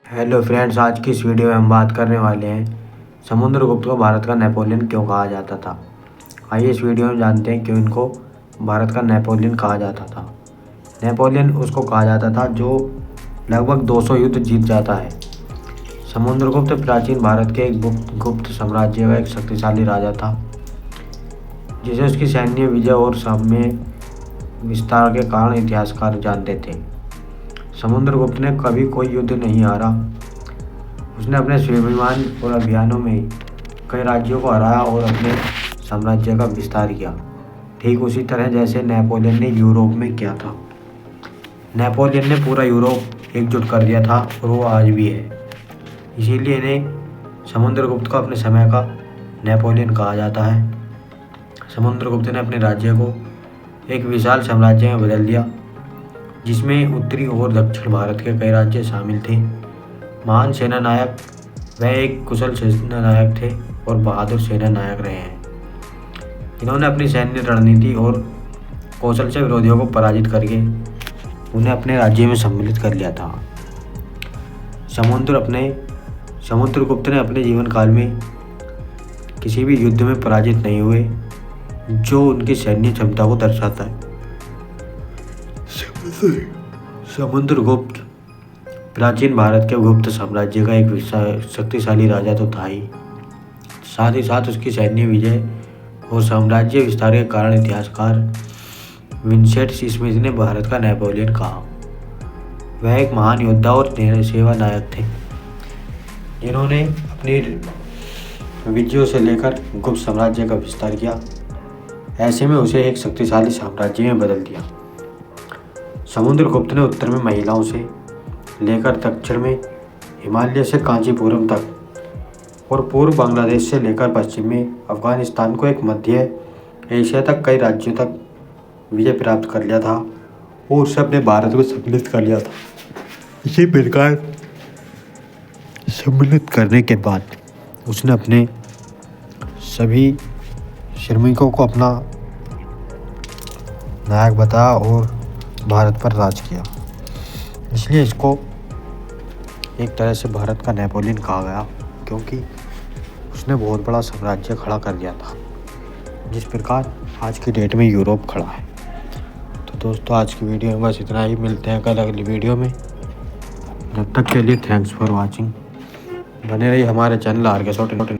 Hello friends, आज की इस वीडियो में हम बात करने वाले हैं समुद्रगुप्त को भारत का नेपोलियन क्यों कहा जाता था। आइए इस वीडियो में जानते हैं क्यों इनको भारत का नेपोलियन कहा जाता था। नेपोलियन उसको कहा जाता था जो लगभग 200 युद्ध जीत जाता है। समुद्रगुप्त प्राचीन भारत के एक गुप्त साम्राज्य का एक शक्तिशाली राजा था जिसे उसकी सैन्य विजय और साम्य विस्तार के कारण इतिहासकार जानते थे। समुद्रगुप्त ने कभी कोई युद्ध नहीं हारा। उसने अपने स्वाभिमान और अभियानों में कई राज्यों को हराया और अपने साम्राज्य का विस्तार किया, ठीक उसी तरह जैसे नेपोलियन ने यूरोप में किया था। नेपोलियन ने पूरा यूरोप एकजुट कर दिया था और वो आज भी है। इसीलिए इन्हें समुद्रगुप्त को अपने समय का नेपोलियन कहा जाता है। समुद्रगुप्त ने अपने राज्य को एक विशाल साम्राज्य में बदल दिया जिसमें उत्तरी और दक्षिण भारत के कई राज्य शामिल थे। महान सेना नायक वह एक कुशल सेना नायक थे और बहादुर सेना नायक रहे हैं। इन्होंने अपनी सैन्य रणनीति और कौशल से विरोधियों को पराजित करके उन्हें अपने राज्य में सम्मिलित कर लिया था। समुद्रगुप्त ने अपने जीवन काल में किसी भी युद्ध में पराजित नहीं हुए, जो उनकी सैन्य क्षमता को दर्शाता है। समुद्रगुप्त प्राचीन भारत के गुप्त साम्राज्य का एक शक्तिशाली राजा तो था ही, साथ ही साथ उसकी सैन्य विजय और साम्राज्य विस्तार के कारण इतिहासकार विंसेंट स्मिथ ने भारत का नेपोलियन कहा। वह एक महान योद्धा और सेवा नायक थे जिन्होंने अपनी विजयों से लेकर गुप्त साम्राज्य का विस्तार किया। ऐसे में उसे एक शक्तिशाली साम्राज्य में बदल दिया। समुद्रगुप्त ने उत्तर में महिलाओं से लेकर दक्षिण में हिमालय से कांचीपुरम तक और पूर्व बांग्लादेश से लेकर पश्चिम में अफगानिस्तान को एक मध्य एशिया तक कई राज्यों तक विजय प्राप्त कर लिया था और उसे अपने भारत को सम्मिलित कर लिया था। इसी प्रकार सम्मिलित करने के बाद उसने अपने सभी श्रमिकों को अपना नायक बताया और भारत पर राज किया। इसलिए इसको एक तरह से भारत का नेपोलियन कहा गया, क्योंकि उसने बहुत बड़ा साम्राज्य खड़ा कर दिया था, जिस प्रकार आज की डेट में यूरोप खड़ा है। तो दोस्तों, आज की वीडियो में बस इतना ही। मिलते हैं कल अगली वीडियो में। जब तक के लिए थैंक्स फॉर वॉचिंग। बने रहिए हमारे चैनल आर के शॉट।